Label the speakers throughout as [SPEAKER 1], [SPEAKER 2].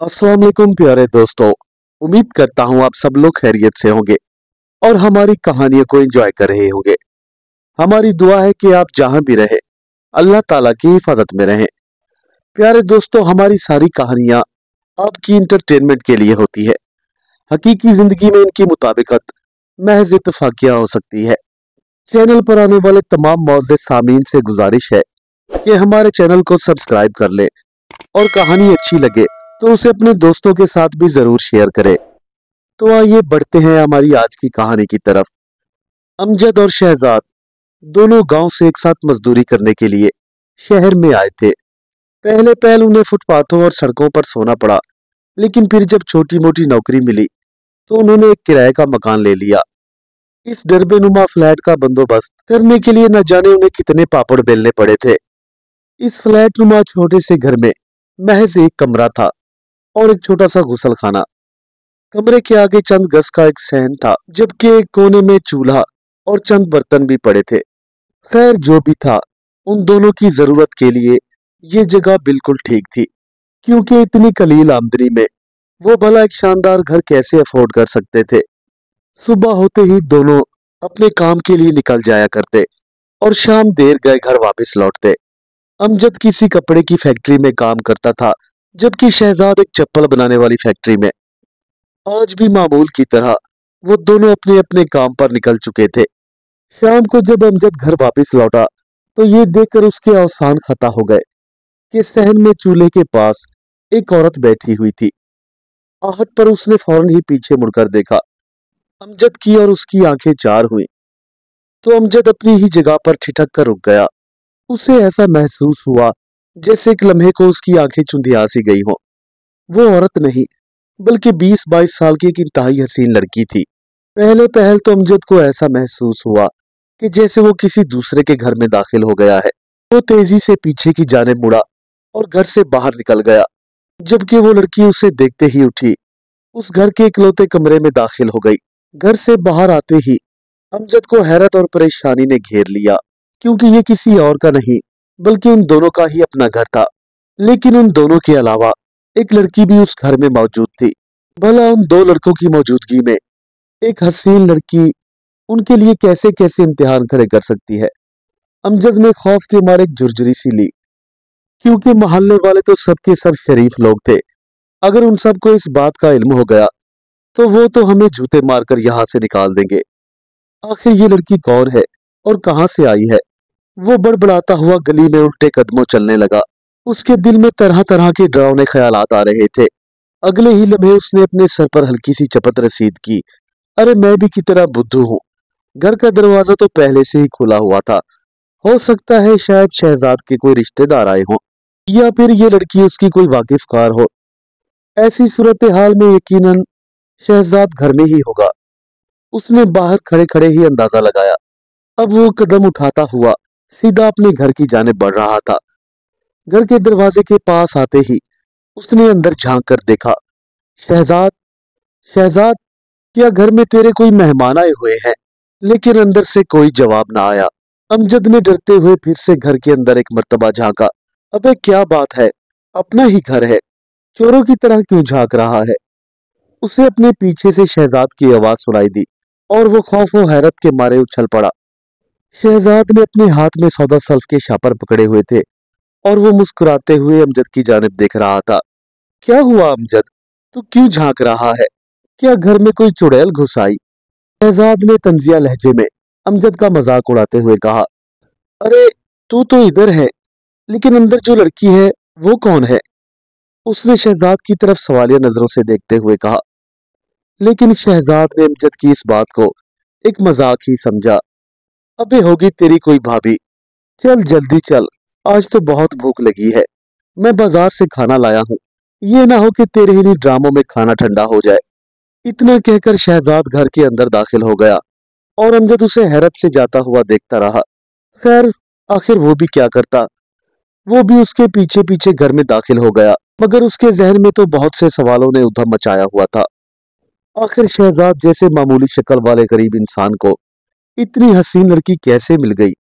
[SPEAKER 1] अस्सलाम वालेकुम प्यारे दोस्तों। उम्मीद करता हूँ आप सब लोग खैरियत से होंगे और हमारी कहानियों को एंजॉय कर रहे होंगे। हमारी दुआ है कि आप जहां भी रहे अल्लाह ताला की हिफाजत में रहें। प्यारे दोस्तों, हमारी सारी कहानियां आपकी इंटरटेनमेंट के लिए होती है। हकीकी जिंदगी में इनकी मुताबिकत महज इत्तफाकिया हो सकती है। चैनल पर आने वाले तमाम मौजूद सामीन से गुजारिश है कि हमारे चैनल को सब्सक्राइब कर ले और कहानी अच्छी लगे तो उसे अपने दोस्तों के साथ भी जरूर शेयर करें। तो आइए बढ़ते हैं हमारी आज की कहानी की तरफ। अमजद और शहजाद दोनों गांव से एक साथ मजदूरी करने के लिए शहर में आए थे। पहले पहल उन्हें फुटपाथों और सड़कों पर सोना पड़ा, लेकिन फिर जब छोटी मोटी नौकरी मिली तो उन्होंने एक किराए का मकान ले लिया। इस डरबेनुमा फ्लैट का बंदोबस्त करने के लिए न जाने उन्हें कितने पापड़ बेलने पड़े थे। इस फ्लैट नुमा छोटे से घर में महज एक कमरा था और एक छोटा सा गुसलखाना। कमरे के आगे चंद गज का एक सहन था, जबकि एक कोने में चूल्हा और चंद बर्तन भी पड़े थे। खैर जो भी था, उन दोनों की जरूरत के लिए ये जगह बिल्कुल ठीक थी, क्योंकि इतनी कलील आमदनी में वो भला एक शानदार घर कैसे अफोर्ड कर सकते थे। सुबह होते ही दोनों अपने काम के लिए निकल जाया करते और शाम देर गए घर वापस लौटते। अमजद किसी कपड़े की फैक्ट्री में काम करता था, जबकि शहजाद एक चप्पल बनाने वाली फैक्ट्री में। आज भी मामूल की तरह वो दोनों अपने अपने काम पर निकल चुके थे। शाम को जब अमजद घर वापस लौटा तो ये देखकर उसके अवसान खता हो गए कि सहन में चूल्हे के पास एक औरत बैठी हुई थी। आहट पर उसने फौरन ही पीछे मुड़कर देखा। अमजद की और उसकी आंखें चार हुई तो अमजद अपनी ही जगह पर ठिठक कर रुक गया। उसे ऐसा महसूस हुआ जैसे एक लम्हे को उसकी आंखें चुंधिया सी गई हो। वो औरत नहीं, बल्कि 20-22 साल की एक इंतहाई हसीन लड़की थी। पहले पहल तो अमजद को ऐसा महसूस हुआ कि जैसे वो किसी दूसरे के घर में दाखिल हो गया है। वो तेजी से पीछे की जानिब मुड़ा और घर से बाहर निकल गया, जबकि वो लड़की उसे देखते ही उठी उस घर के इकलौते कमरे में दाखिल हो गई। घर से बाहर आते ही अमजद को हैरत और परेशानी ने घेर लिया, क्योंकि ये किसी और का नहीं बल्कि उन दोनों का ही अपना घर था। लेकिन उन दोनों के अलावा एक लड़की भी उस घर में मौजूद थी। भला उन दो लड़कों की मौजूदगी में एक हसीन लड़की उनके लिए कैसे कैसे इम्तिहान खड़े कर सकती है। अमजद ने खौफ के मारे एक झुरझुरी सी ली, क्योंकि मोहल्ले वाले तो सबके सब शरीफ लोग थे। अगर उन सबको इस बात का इल्म हो गया तो वो तो हमें जूते मारकर यहाँ से निकाल देंगे। आखिर ये लड़की कौन है और कहाँ से आई है? वो बड़बड़ाता हुआ गली में उल्टे कदमों चलने लगा। उसके दिल में तरह तरह के डरावने ख्यालात आ रहे थे। अगले ही लम्हे उसने अपने सर पर हल्की सी चपत रसीद की। अरे मैं भी की तरह बुद्धू हूँ। घर का दरवाजा तो पहले से ही खुला हुआ था। हो सकता है शायद शहजाद के कोई रिश्तेदार आए हों, या फिर ये लड़की उसकी कोई वाकिफकार हो। ऐसी सूरत हाल में यकीनन शहजाद घर में ही होगा। उसने बाहर खड़े खड़े ही अंदाजा लगाया। अब वो कदम उठाता हुआ सीधा अपने घर की जानिब बढ़ रहा था। घर के दरवाजे के पास आते ही उसने अंदर झांक कर देखा। शहजाद, शहजाद, क्या घर में तेरे कोई मेहमान आए हुए हैं? लेकिन अंदर से कोई जवाब ना आया। अमजद ने डरते हुए फिर से घर के अंदर एक मर्तबा झांका। अबे क्या बात है, अपना ही घर है, चोरों की तरह क्यों झांक रहा है? उसे अपने पीछे से शहजाद की आवाज सुनाई दी और वो खौफ और हैरत के मारे उछल पड़ा। शहजाद ने अपने हाथ में सौदा सल्फ के शापर पकड़े हुए थे और वो मुस्कुराते हुए अमजद की जानिब देख रहा था। क्या हुआ अमजद, तू क्यों झांक रहा है? क्या घर में कोई चुड़ैल घुस आई? शहजाद ने तंजिया लहजे में अमजद का मजाक उड़ाते हुए कहा। अरे तू तो इधर है, लेकिन अंदर जो लड़की है वो कौन है? उसने शहजाद की तरफ सवालिया नजरों से देखते हुए कहा। लेकिन शहजाद ने अमजद की इस बात को एक मजाक ही समझा। अबे होगी तेरी कोई भाभी, चल जल्दी चल, आज तो बहुत भूख लगी है, मैं बाजार से खाना लाया हूँ, ये ना हो कि तेरे ही ड्रामों में खाना ठंडा हो जाए। इतना कहकर शहजाद घर के अंदर दाखिल हो गया और अमजद उसे हैरत से जाता हुआ देखता रहा। खैर आखिर वो भी क्या करता, वो भी उसके पीछे पीछे घर में दाखिल हो गया, मगर उसके जहन में तो बहुत से सवालों ने उधम मचाया हुआ था। आखिर शहजाद जैसे मामूली शक्ल वाले गरीब इंसान को इतनी हसीन लड़की कैसे मिल गई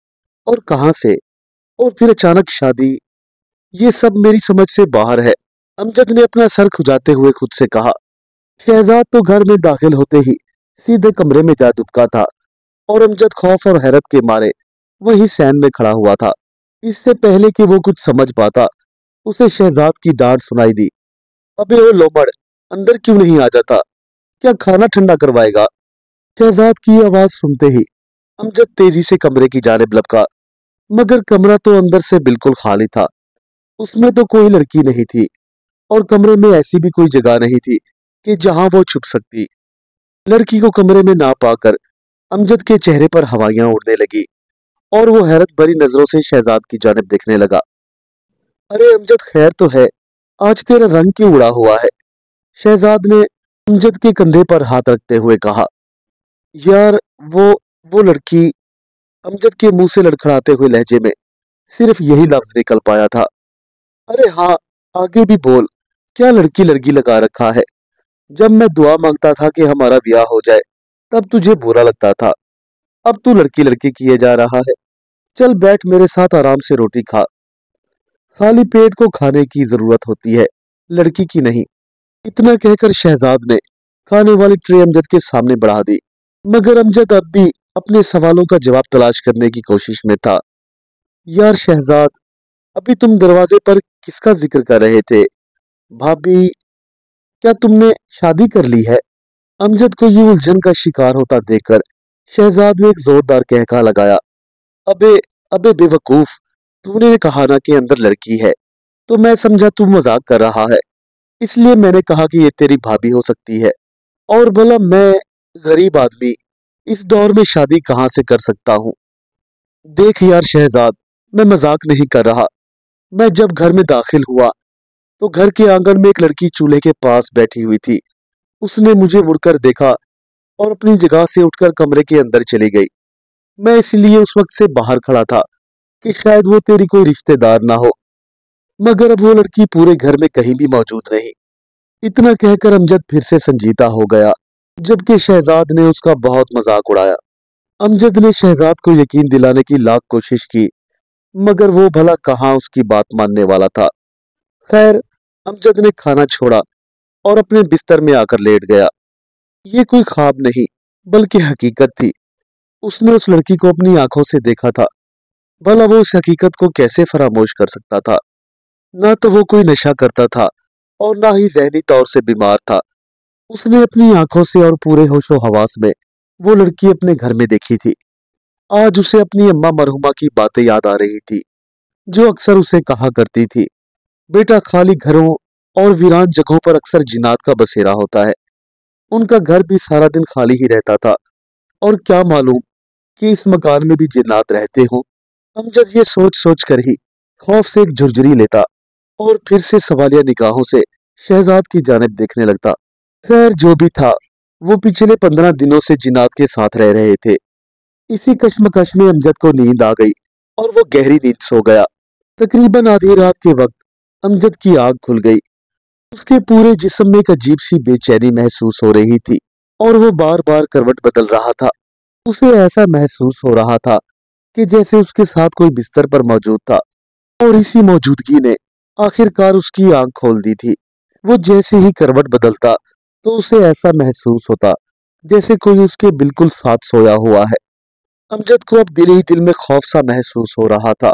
[SPEAKER 1] और कहां से? और फिर अचानक शादी, ये सब मेरी समझ से बाहर है। अमजद ने अपना सर खुजाते हुए खुद से कहा। शहजाद तो घर में दाखिल होते ही सीधे कमरे में जा दुबका था और अमजद खौफ और हैरत के मारे वही सैन में खड़ा हुआ था। इससे पहले कि वो कुछ समझ पाता, उसे शहजाद की डांट सुनाई दी। अबे ओ लोमड़, अंदर क्यों नहीं आ जाता? क्या खाना ठंडा करवाएगा? शहजाद की आवाज सुनते ही अमजद तेजी से कमरे की जानिब लपका, मगर कमरा तो अंदर से बिल्कुल खाली था। उसमें तो कोई लड़की नहीं थी और कमरे में ऐसी भी कोई जगह नहीं थी कि जहां वो छुप सकती। लड़की को कमरे में ना पाकर अमजद के चेहरे पर हवाइयां उड़ने लगी और वो हैरत भरी नजरों से शहजाद की जानिब देखने लगा। अरे अमजद, खैर तो है? आज तेरा रंग क्यों उड़ा हुआ है? शहजाद ने अमजद के कंधे पर हाथ रखते हुए कहा। यार वो वो लड़की। अमजद के मुंह से लड़खड़ाते हुए लहजे में सिर्फ यही लफ्ज निकल पाया था। अरे हाँ, आगे भी बोल। क्या लड़की लड़की लगा रखा है? जब मैं दुआ मांगता था कि हमारा ब्याह हो जाए तब तुझे बुरा लगता था। अब तू लड़की लड़की किए जा रहा है। चल बैठ मेरे साथ आराम से रोटी खा। खाली पेट को खाने की जरूरत होती है, लड़की की नहीं। इतना कहकर शहजाद ने खाने वाली ट्रे अमजद के सामने बढ़ा दी, मगर अमजद अब भी अपने सवालों का जवाब तलाश करने की कोशिश में था। यार शहजाद, अभी तुम दरवाजे पर किसका जिक्र कर रहे थे? भाभी? क्या तुमने शादी कर ली है? अमजद को यूं उलझन का शिकार होता देखकर शहजाद ने एक जोरदार कहका लगाया। अबे अबे बेवकूफ, तूने कहा ना कि अंदर लड़की है, तो मैं समझा तू मजाक कर रहा है, इसलिए मैंने कहा कि ये तेरी भाभी हो सकती है। और भला मैं, गरीब आदमी, इस दौर में शादी कहाँ से कर सकता हूँ? देख यार शहजाद, मैं मजाक नहीं कर रहा। मैं जब घर में दाखिल हुआ तो घर के आंगन में एक लड़की चूल्हे के पास बैठी हुई थी। उसने मुझे मुड़कर देखा और अपनी जगह से उठकर कमरे के अंदर चली गई। मैं इसलिए उस वक्त से बाहर खड़ा था कि शायद वो तेरी कोई रिश्तेदार ना हो, मगर अब वो लड़की पूरे घर में कहीं भी मौजूद नहीं। इतना कहकर अमजद फिर से संजीदा हो गया, जबकि शहजाद ने उसका बहुत मजाक उड़ाया। अमजद ने शहजाद को यकीन दिलाने की लाख कोशिश की, मगर वो भला कहाँ उसकी बात मानने वाला था। खैर, अमजद ने खाना छोड़ा और अपने बिस्तर में आकर लेट गया। ये कोई ख्वाब नहीं बल्कि हकीकत थी। उसने उस लड़की को अपनी आंखों से देखा था। भला वो उस हकीकत को कैसे फरामोश कर सकता था? ना तो वो कोई नशा करता था और ना ही जहनी तौर से बीमार था। उसने अपनी आंखों से और पूरे होशो हवास में वो लड़की अपने घर में देखी थी। आज उसे अपनी अम्मा मरहुमा की बातें याद आ रही थी, जो अक्सर उसे कहा करती थी, बेटा खाली घरों और वीरान जगहों पर अक्सर जिन्नात का बसेरा होता है। उनका घर भी सारा दिन खाली ही रहता था और क्या मालूम कि इस मकान में भी जिन्नात रहते हों। अमजद ये सोच सोच कर ही खौफ से एक झुरझुरी लेता और फिर से सवालिया निगाहों से शहजाद की जानिब देखने लगता। खैर जो भी था, वो पिछले 15 दिनों से जिन्नात के साथ रह रहे थे। इसी कश्मकश में अमजद को नींद आ गई और वो गहरी नींद सो गया। तकरीबन आधी रात के वक्त अमजद की आंख खुल गई। उसके पूरे जिस्म में एक अजीब सी बेचैनी महसूस हो रही थी और वो बार बार करवट बदल रहा था। उसे ऐसा महसूस हो रहा था कि जैसे उसके साथ कोई बिस्तर पर मौजूद था और इसी मौजूदगी ने आखिरकार उसकी आंख खोल दी थी। वो जैसे ही करवट बदलता तो उसे ऐसा महसूस होता जैसे कोई उसके बिल्कुल साथ सोया हुआ है। अमजद को अब दिल ही दिल में खौफ सा महसूस हो रहा था।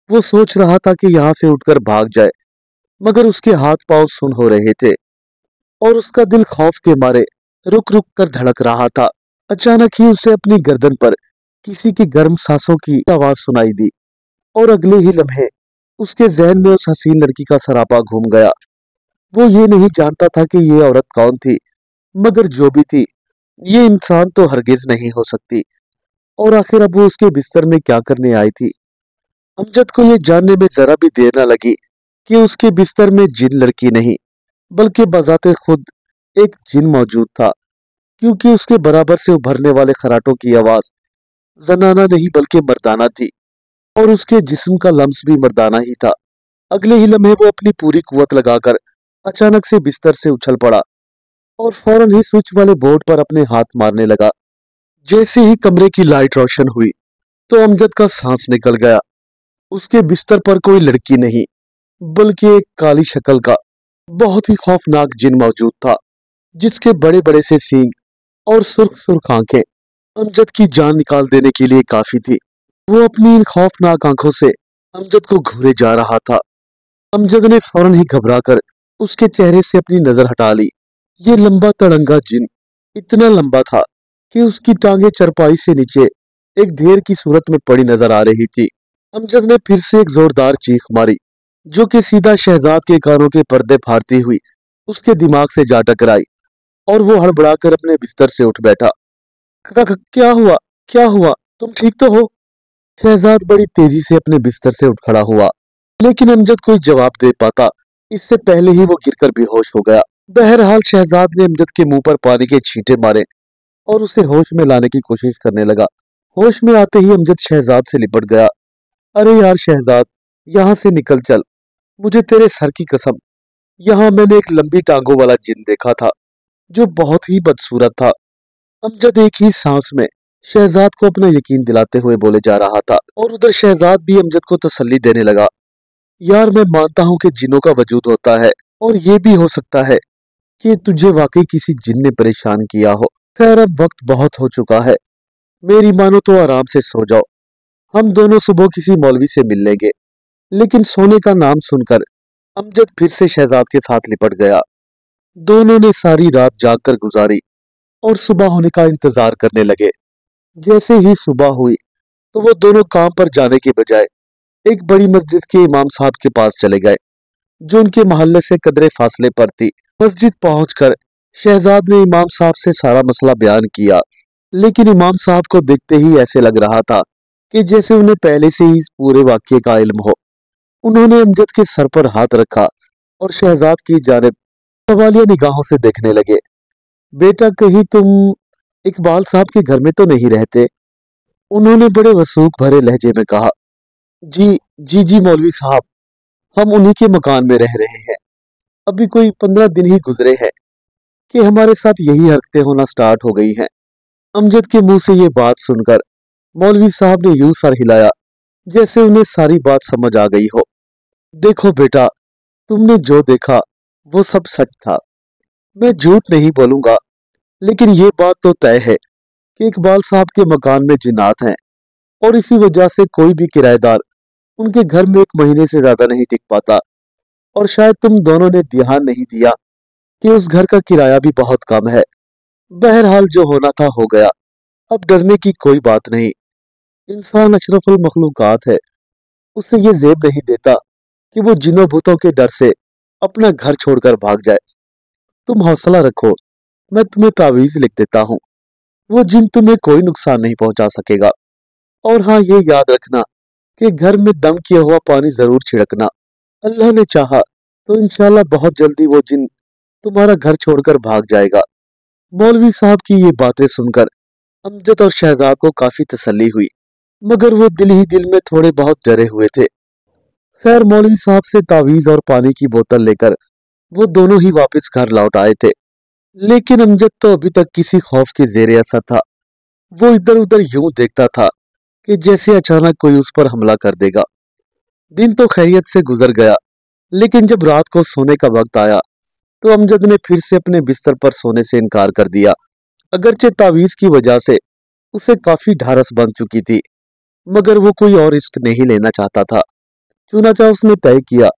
[SPEAKER 1] वो सोच रहा था कि यहाँ से उठकर भाग जाए, मगर उसके हाथ पांव सुन हो रहे थे और उसका दिल खौफ के मारे रुक रुक कर धड़क रहा था। अचानक ही उसे अपनी गर्दन पर किसी की गर्म सांसों की आवाज सुनाई दी और अगले ही लम्हे उसके जहन में उस हसीन लड़की का सरापा घूम गया। वो ये नहीं जानता था कि ये औरत कौन थी, मगर जो भी थी, ये इंसान तो हरगिज नहीं हो सकती। और आखिर अब वो उसके बिस्तर में क्या करने आई थी? अमजद को ये जानने में जरा भी देर न लगी कि उसके बिस्तर में जिन लड़की नहीं बल्कि बजाते खुद एक जिन मौजूद था, क्योंकि उसके बराबर से उभरने वाले खराटों की आवाज जनाना नहीं बल्कि मर्दाना थी और उसके जिस्म का लम्स भी मर्दाना ही था। अगले ही लम्हे वो अपनी पूरी कुवत लगाकर अचानक से बिस्तर से उछल पड़ा और फौरन ही स्विच वाले बोर्ड पर अपने हाथ मारने लगा। जैसे ही कमरे की लाइट रोशन हुई तो अमजद का सांस निकल गया। उसके बिस्तर पर कोई लड़की नहीं बल्कि एक काली शक्ल का बहुत ही खौफनाक जिन मौजूद था, जिसके बड़े बड़े से सींग और सुर्ख सुर्ख आंखें अमजद की जान निकाल देने के लिए काफी थी। वो अपनी इन खौफनाक आंखों से अमजद को घूरे जा रहा था। अमजद ने फौरन ही घबराकर उसके चेहरे से अपनी नजर हटा ली। ये लंबा तड़ंगा जिन इतना लंबा था कि उसकी टांगे चरपाई से नीचे एक ढेर की सूरत में पड़ी नजर आ रही थी। अमजद ने फिर से एक जोरदार चीख मारी, जो कि सीधा शहजाद के कानों के पर्दे फाड़ती हुई उसके दिमाग से जा टकराई, और वो हड़बड़ाकर अपने बिस्तर से उठ बैठा। क्या हुआ? क्या हुआ? तुम ठीक तो हो? शहजाद बड़ी तेजी से अपने बिस्तर से उठ खड़ा हुआ, लेकिन अमजद कोई जवाब दे पाता इससे पहले ही वो गिरकर बेहोश हो गया। बहरहाल शहजाद ने अमजद के मुंह पर पानी के छींटे मारे और उसे होश में लाने की कोशिश करने लगा। होश में आते ही अमजद शहजाद से लिपट गया। अरे यार शहजाद, यहाँ से निकल चल, मुझे तेरे सर की कसम, यहाँ मैंने एक लंबी टांगों वाला जिन देखा था जो बहुत ही बदसूरत था। अमजद एक ही सांस में शहजाद को अपना यकीन दिलाते हुए बोले जा रहा था, और उधर शहजाद भी अमजद को तसल्ली देने लगा। यार मैं मानता हूँ कि जिनों का वजूद होता है, और ये भी हो सकता है कि तुझे वाकई किसी जिन ने परेशान किया हो। खैर अब वक्त बहुत हो चुका है, मेरी मानो तो आराम से सो जाओ। हम दोनों सुबह किसी मौलवी से मिल लेंगे। लेकिन सोने का नाम सुनकर अमजद फिर से शहजाद के साथ लिपट गया। दोनों ने सारी रात जाग कर गुजारी और सुबह होने का इंतजार करने लगे। जैसे ही सुबह हुई तो वो दोनों काम पर जाने के बजाय एक बड़ी मस्जिद के इमाम साहब के पास चले गए, जो उनके मोहल्ले से कदरे फासले पर थी। मस्जिद पहुंचकर शहजाद ने इमाम साहब से सारा मसला बयान किया, लेकिन इमाम साहब को देखते ही ऐसे लग रहा था कि जैसे उन्हें पहले से ही इस पूरे वाक्ये का इल्म हो। उन्होंने अमजद के सर पर हाथ रखा और शहजाद की जानिब सवालिया निगाहों से देखने लगे। बेटा कहीं तुम इकबाल साहब के घर में तो नहीं रहते? उन्होंने बड़े वसूख भरे लहजे में कहा। जी जी जी मौलवी साहब, हम उन्हीं के मकान में रह रहे हैं। अभी कोई 15 दिन ही गुजरे हैं कि हमारे साथ यही हरकतें होना स्टार्ट हो गई हैं। अमजद के मुंह से ये बात सुनकर मौलवी साहब ने यूं सर हिलाया जैसे उन्हें सारी बात समझ आ गई हो। देखो बेटा, तुमने जो देखा वो सब सच था, मैं झूठ नहीं बोलूंगा, लेकिन ये बात तो तय है कि इकबाल साहब के मकान में जिन्नात हैं, और इसी वजह से कोई भी किराएदार उनके घर में 1 महीने से ज्यादा नहीं टिक पाता। और शायद तुम दोनों ने ध्यान नहीं दिया कि उस घर का किराया भी बहुत कम है। बहरहाल जो होना था हो गया, अब डरने की कोई बात नहीं। इंसान अशरफुल मखलूकात है, उसे ये जेब नहीं देता कि वो जिनों भूतों के डर से अपना घर छोड़कर भाग जाए। तुम हौसला रखो, मैं तुम्हें तावीज लिख देता हूँ। वो जिन तुम्हें कोई नुकसान नहीं पहुंचा सकेगा। और हाँ, ये याद रखना कि घर में दम किया हुआ पानी जरूर छिड़कना। अल्लाह ने चाहा तो इंशाल्लाह बहुत जल्दी वो जिन तुम्हारा घर छोड़कर भाग जाएगा। मौलवी साहब की ये बातें सुनकर अमजद और शहजाद को काफी तसल्ली हुई, मगर वो दिल ही दिल में थोड़े बहुत डरे हुए थे। खैर मौलवी साहब से तावीज और पानी की बोतल लेकर वो दोनों ही वापस घर लौट आए थे। लेकिन अमजद तो अभी तक किसी खौफ के जेरे असर था। वो इधर उधर यूं देखता था कि जैसे अचानक कोई उस पर हमला कर देगा। दिन तो खैरियत से गुजर गया, लेकिन जब रात को सोने का वक्त आया तो अमजद ने फिर से अपने बिस्तर पर सोने से इनकार कर दिया। अगरचे तावीज की वजह से उसे काफी ढारस बन चुकी थी, मगर वो कोई और रिस्क नहीं लेना चाहता था। चुनाचा उसने तय किया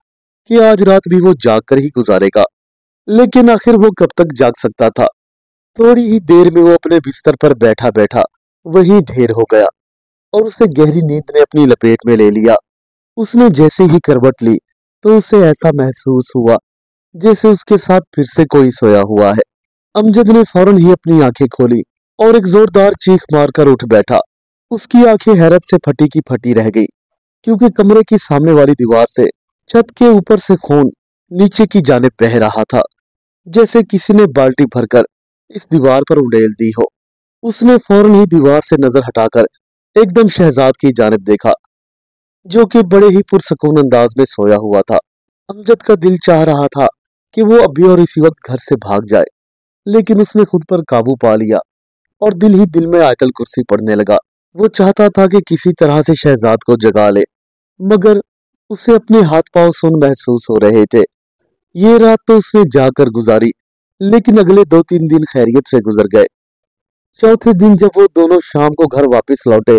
[SPEAKER 1] कि आज रात भी वो जाग कर ही गुजारेगा। लेकिन आखिर वो कब तक जाग सकता था। थोड़ी ही देर में वो अपने बिस्तर पर बैठा बैठा वहीं ढेर हो गया, और उसे गहरी नींद ने अपनी लपेट में ले लिया। उसने जैसे ही करवट ली तो उसे ऐसा महसूस हुआ जैसे उसके साथ फिर से कोई सोया हुआ है। अमजद ने फौरन ही अपनी आंखें खोली और एक जोरदार चीख मारकर उठ बैठा। उसकी आंखें हैरत से फटी की फटी रह गई, क्योंकि कमरे की सामने वाली दीवार से छत के ऊपर से खून नीचे की जानिब बह रहा था, जैसे किसी ने बाल्टी भरकर इस दीवार पर उड़ेल दी हो। उसने फौरन ही दीवार से नजर हटाकर एकदम शहजाद की जानिब देखा, जो कि बड़े ही पुरसकून अंदाज में सोया हुआ था। अमजद का दिल चाह रहा था कि वो अभी और इसी वक्त घर से भाग जाए, लेकिन उसने खुद पर काबू पा लिया और दिल ही दिल में आयतल कुर्सी पढ़ने लगा। वो चाहता था कि किसी तरह से शहजाद को जगा ले, मगर उसे अपने हाथ पांव सुन्न महसूस हो रहे थे। ये रात तो उसने जाकर गुजारी, लेकिन अगले 2-3 दिन खैरियत से गुजर गए। चौथे दिन जब वो दोनों शाम को घर वापस लौटे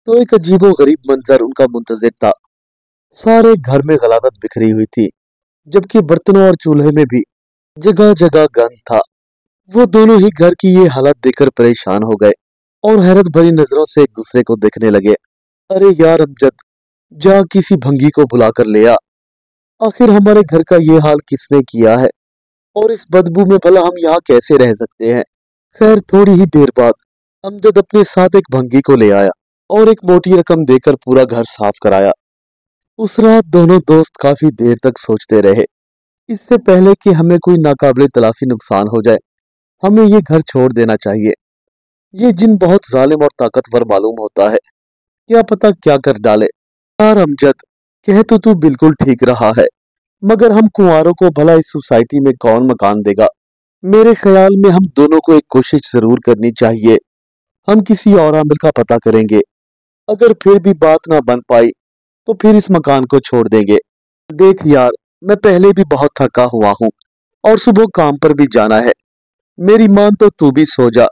[SPEAKER 1] तो एक अजीबो गरीब मंजर उनका मुंतजिर था। सारे घर में गलाजत बिखरी हुई थी, जबकि बर्तनों और चूल्हे में भी जगह जगह गंध था। वो दोनों ही घर की ये हालत देखकर परेशान हो गए और हैरत भरी नजरों से एक दूसरे को देखने लगे। अरे यार अमजद, जा किसी भंगी को बुला कर ले आ। आखिर हमारे घर का ये हाल किसने किया है, और इस बदबू में भला हम यहाँ कैसे रह सकते हैं। खैर थोड़ी ही देर बाद अमजद अपने साथ एक भंगी को ले आया और एक मोटी रकम देकर पूरा घर साफ कराया। उस रात दोनों दोस्त काफी देर तक सोचते रहे। इससे पहले कि हमें कोई नाकाबिले तलाफी नुकसान हो जाए, हमें ये घर छोड़ देना चाहिए। ये जिन बहुत जालिम और ताकतवर मालूम होता है, क्या पता क्या कर डाले। यार अमजद, कह तो तू बिल्कुल ठीक रहा है, मगर हम कुंवारों को भला इस सोसाइटी में कौन मकान देगा। मेरे ख्याल में हम दोनों को एक कोशिश जरूर करनी चाहिए। हम किसी और आमिल का पता करेंगे, अगर फिर भी बात ना बन पाई तो फिर इस मकान को छोड़ देंगे। देख यार, मैं पहले भी बहुत थका हुआ हूँ और सुबह काम पर भी जाना है। मेरी मान तो तू भी सो जा।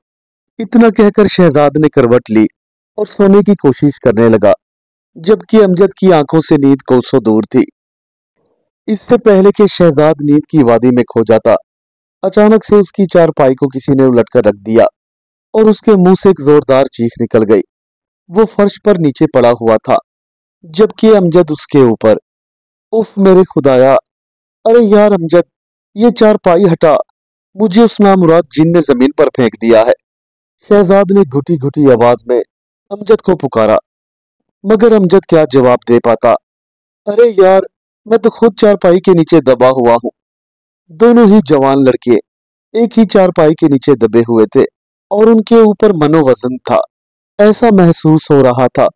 [SPEAKER 1] इतना कहकर शहजाद ने करवट ली और सोने की कोशिश करने लगा, जबकि अमजद की आंखों से नींद कोसों दूर थी। इससे पहले कि शहजाद नींद की वादी में खो जाता, अचानक से उसकी चारपाई को किसी ने उलट कर रख दिया और उसके मुंह से एक जोरदार चीख निकल गई। वो फर्श पर नीचे पड़ा हुआ था, जबकि अमजद उसके ऊपर। उफ मेरे खुदाया! अरे यार अमजद, ये चारपाई हटा, मुझे उस नामुराद जिन ने जमीन पर फेंक दिया है। शहजाद ने घुटी घुटी आवाज में अमजद को पुकारा, मगर अमजद क्या जवाब दे पाता। अरे यार, मैं तो खुद चारपाई के नीचे दबा हुआ हूँ। दोनों ही जवान लड़के एक ही चारपाई के नीचे दबे हुए थे और उनके ऊपर मनोवजन था। ऐसा महसूस हो रहा था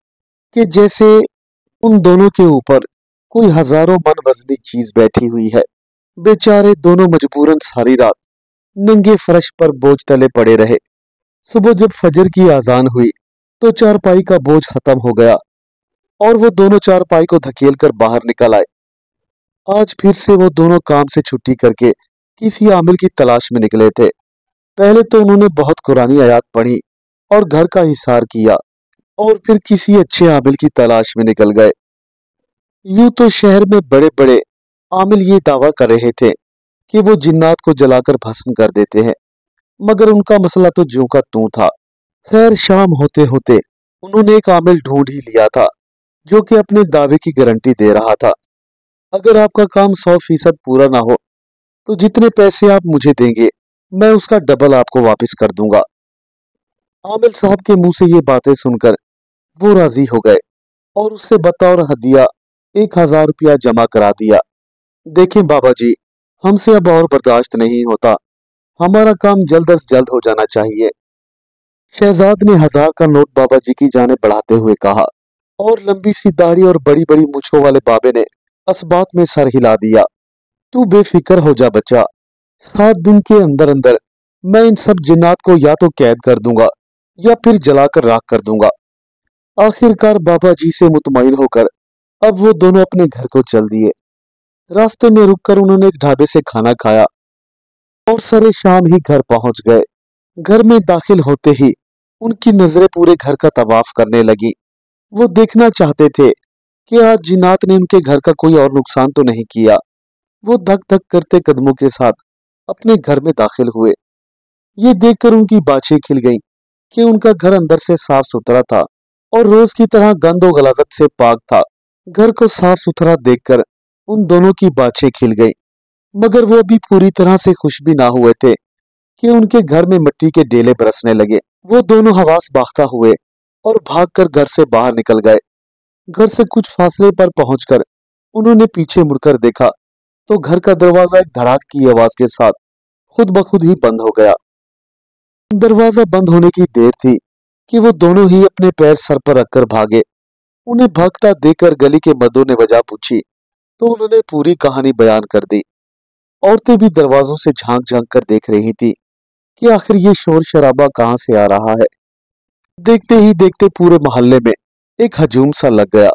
[SPEAKER 1] कि जैसे उन दोनों के ऊपर कोई हजारों मन वजनी चीज बैठी हुई है। बेचारे दोनों मजबूरन सारी रात नंगे फर्श पर बोझ तले पड़े रहे। सुबह जब फजर की आजान हुई तो चारपाई का बोझ खत्म हो गया और वो दोनों चारपाई को धकेल कर बाहर निकल आए। आज फिर से वो दोनों काम से छुट्टी करके किसी आमिल की तलाश में निकले थे। पहले तो उन्होंने बहुत कुरानी आयात पढ़ी और घर का हिसार किया, और फिर किसी अच्छे आमिल की तलाश में निकल गए। यूं तो शहर में बड़े बड़े आमिल ये दावा कर रहे थे कि वो जिन्नात को जलाकर भस्म कर देते हैं, मगर उनका मसला तो ज्यों का त्यों था। खैर शाम होते होते उन्होंने एक आमिल ढूंढ ही लिया था जो कि अपने दावे की गारंटी दे रहा था। अगर आपका काम 100% पूरा ना हो तो जितने पैसे आप मुझे देंगे मैं उसका डबल आपको वापस कर दूंगा। आमिल साहब के मुंह से ये बातें सुनकर वो राजी हो गए और उससे बतौर हदिया 1000 रुपया जमा करा दिया। देखें बाबा जी, हमसे अब और बर्दाश्त नहीं होता, हमारा काम जल्द अज जल्द हो जाना चाहिए। शहजाद ने 1000 का नोट बाबा जी की जाने बढ़ाते हुए कहा, और लंबी सी दाढ़ी और बड़ी बड़ी मूछों वाले बाबे ने असबात में सर हिला दिया। तू बेफिक्र हो जा बच्चा, 7 दिन के अंदर अंदर मैं इन सब जिन्नात को या तो कैद कर दूंगा या फिर जलाकर राख कर दूंगा। आखिरकार बाबा जी से मुतमईन होकर अब वो दोनों अपने घर को चल दिए। रास्ते में रुककर उन्होंने एक ढाबे से खाना खाया और सरे शाम ही घर पहुंच गए। घर में दाखिल होते ही उनकी नजरें पूरे घर का तवाफ करने लगी। वो देखना चाहते थे कि आज जिन्नात ने उनके घर का कोई और नुकसान तो नहीं किया। वो धक धक करते कदमों के साथ अपने घर में दाखिल हुए। ये देखकर उनकी बाछें खिल गईं कि उनका घर अंदर से साफ सुथरा था और रोज की तरह गंद और गलाजत से पाक था। घर को साफ सुथरा देखकर उन दोनों की बाछें खिल गईं, मगर वो अभी पूरी तरह से खुश भी ना हुए थे कि उनके घर में मिट्टी के डेले बरसने लगे। वो दोनों हवास बाख्ता हुए और भागकर घर से बाहर निकल गए। घर से कुछ फासले पर पहुंचकर उन्होंने पीछे मुड़कर देखा तो घर का दरवाजा एक धड़ाक की आवाज के साथ खुद ब खुद ही बंद हो गया। दरवाजा बंद होने की देर थी कि वो दोनों ही अपने पैर सर पर रखकर भागे। उन्हें भागता देखकर गली के मर्दों ने वजह पूछी तो उन्होंने पूरी कहानी बयान कर दी। औरतें भी दरवाजों से झांक झांक कर देख रही थी कि आखिर ये शोर शराबा कहां से आ रहा है। देखते ही देखते पूरे मोहल्ले में एक हजूम सा लग गया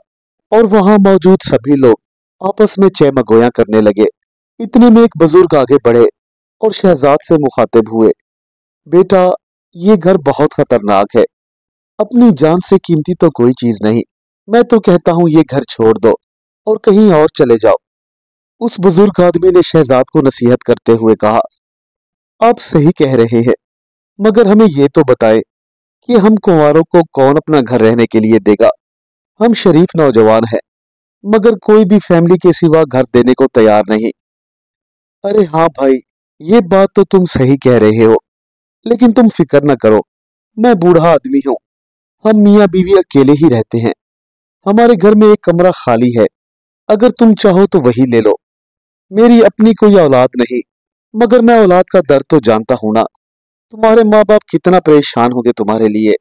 [SPEAKER 1] और वहां मौजूद सभी लोग आपस में चहमगोयां करने लगे। इतने में एक बुजुर्ग आगे बढ़े और शहजाद से मुखातिब हुए। बेटा, ये घर बहुत खतरनाक है। अपनी जान से कीमती तो कोई चीज नहीं। मैं तो कहता हूँ ये घर छोड़ दो और कहीं और चले जाओ। उस बुजुर्ग आदमी ने शहजाद को नसीहत करते हुए कहा, आप सही कह रहे हैं, मगर हमें ये तो बताएं कि हम कुंवारों को कौन अपना घर रहने के लिए देगा। हम शरीफ नौजवान हैं, मगर कोई भी फैमिली के सिवा घर देने को तैयार नहीं। अरे हाँ भाई, ये बात तो तुम सही कह रहे हो, लेकिन तुम फिक्र न करो, मैं बूढ़ा आदमी हूँ। हम मियाँ बीवी अकेले ही रहते हैं। हमारे घर में एक कमरा खाली है, अगर तुम चाहो तो वही ले लो। मेरी अपनी कोई औलाद नहीं, मगर मैं औलाद का दर्द तो जानता हूं ना। तुम्हारे माँ बाप कितना परेशान होंगे तुम्हारे लिए।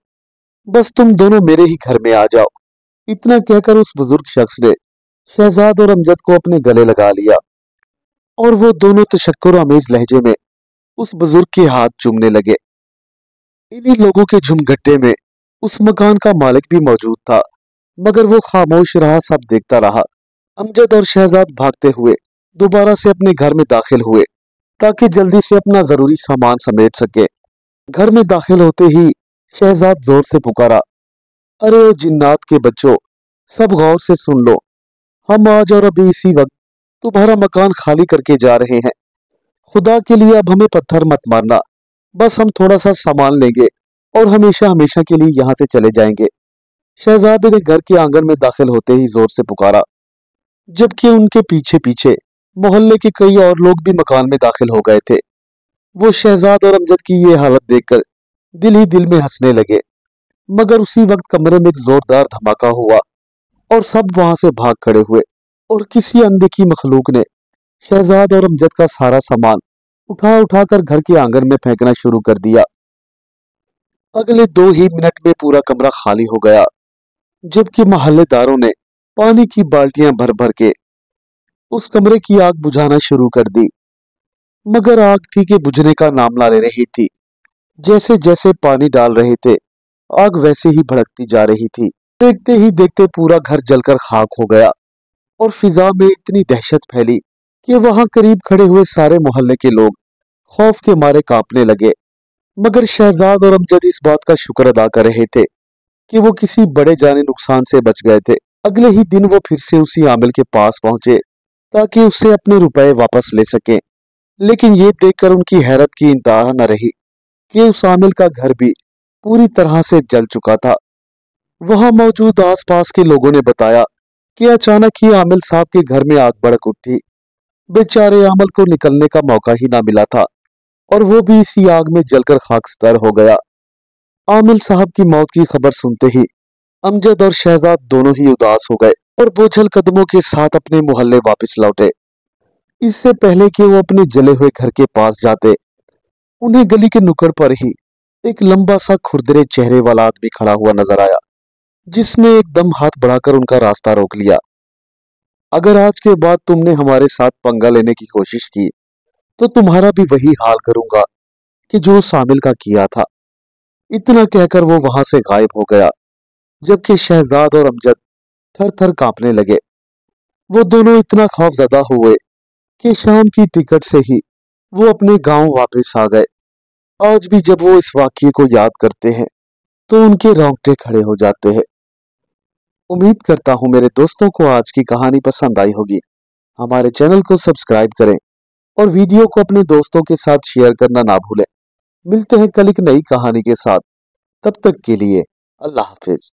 [SPEAKER 1] बस तुम दोनों मेरे ही घर में आ जाओ। इतना कहकर उस बुजुर्ग शख्स ने शहजाद और अमजद को अपने गले लगा लिया और वो दोनों तशक्कुर आमेज लहजे में उस बुजुर्ग के हाथ चूमने लगे। इन्हीं लोगों के झुमघट्टे में उस मकान का मालिक भी मौजूद था, मगर वो खामोश रहा, सब देखता रहा। अमजद और शहजाद भागते हुए दोबारा से अपने घर में दाखिल हुए ताकि जल्दी से अपना जरूरी सामान समेट सके। घर में दाखिल होते ही शहजाद जोर से पुकारा, अरे ओ जिन्नात के बच्चों, सब गौर से सुन लो। हम आज और अभी इसी वक्त तुम्हारा मकान खाली करके जा रहे हैं। खुदा के लिए अब हमें पत्थर मत मारना। बस हम थोड़ा सा सामान लेंगे और हमेशा हमेशा के लिए यहाँ से चले जाएंगे। शहजादे ने घर के आंगन में दाखिल होते ही जोर से पुकारा, जबकि उनके पीछे पीछे मोहल्ले के कई और लोग भी मकान में दाखिल हो गए थे। वो शहजाद और अमजद की ये हालत देखकर दिल ही दिल में हंसने लगे, मगर उसी वक्त कमरे में एक जोरदार धमाका हुआ और सब वहां से भाग खड़े हुए और किसी अनदेखी मखलूक ने शहजाद और अमजद का सारा सामान उठा उठाकर घर के आंगन में फेंकना शुरू कर दिया। अगले 2 ही मिनट में पूरा कमरा खाली हो गया, जबकि मोहल्लेदारों ने पानी की बाल्टियां भर भर के उस कमरे की आग बुझाना शुरू कर दी, मगर आग थी कि बुझने का नाम ना ले रही थी। जैसे जैसे पानी डाल रहे थे, आग वैसे ही भड़कती जा रही थी। देखते ही देखते पूरा घर जलकर खाक हो गया और फिजा में इतनी दहशत फैली कि वहां करीब खड़े हुए सारे मोहल्ले के लोग खौफ के मारे कांपने लगे। मगर शहजाद और अमजद इस बात का शुक्र अदा कर रहे थे कि वो किसी बड़े जाने नुकसान से बच गए थे। अगले ही दिन वो फिर से उसी आमिल के पास पहुंचे ताकि उससे अपने रुपए वापस ले सकें, लेकिन ये देखकर उनकी हैरत की इंतहा न रही कि उस आमिल का घर भी पूरी तरह से जल चुका था। वहां मौजूद आसपास के लोगों ने बताया कि अचानक ही आमिल साहब के घर में आग भड़क उठी। बेचारे आमिल को निकलने का मौका ही ना मिला था और वो भी इसी आग में जलकर खाकस्तर हो गया। आमिल साहब की मौत की खबर सुनते ही अमजद और शहजाद दोनों ही उदास हो गए और बोझल कदमों के साथ अपने मोहल्ले वापस लौटे। इससे पहले कि वो अपने जले हुए घर के पास जाते, उन्हें गली के नुक्कड़ पर ही एक लंबा सा खुरदरे चेहरे वाला आदमी खड़ा हुआ नजर आया, जिसने एकदम हाथ बढ़ाकर उनका रास्ता रोक लिया। अगर आज के बाद तुमने हमारे साथ पंगा लेने की कोशिश की तो तुम्हारा भी वही हाल करूंगा कि जो शामिल का किया था। इतना कहकर वो वहां से गायब हो गया, जबकि शहजाद और अमजद थर थर कांपने लगे। वो दोनों इतना खौफजदा हुए कि शाम की टिकट से ही वो अपने गांव वापस आ गए। आज भी जब वो इस वाकये को याद करते हैं तो उनके रोंगटे खड़े हो जाते हैं। उम्मीद करता हूं मेरे दोस्तों को आज की कहानी पसंद आई होगी। हमारे चैनल को सब्सक्राइब करें और वीडियो को अपने दोस्तों के साथ शेयर करना ना भूलें। मिलते हैं कल एक नई कहानी के साथ। तब तक के लिए अल्लाह हाफिज।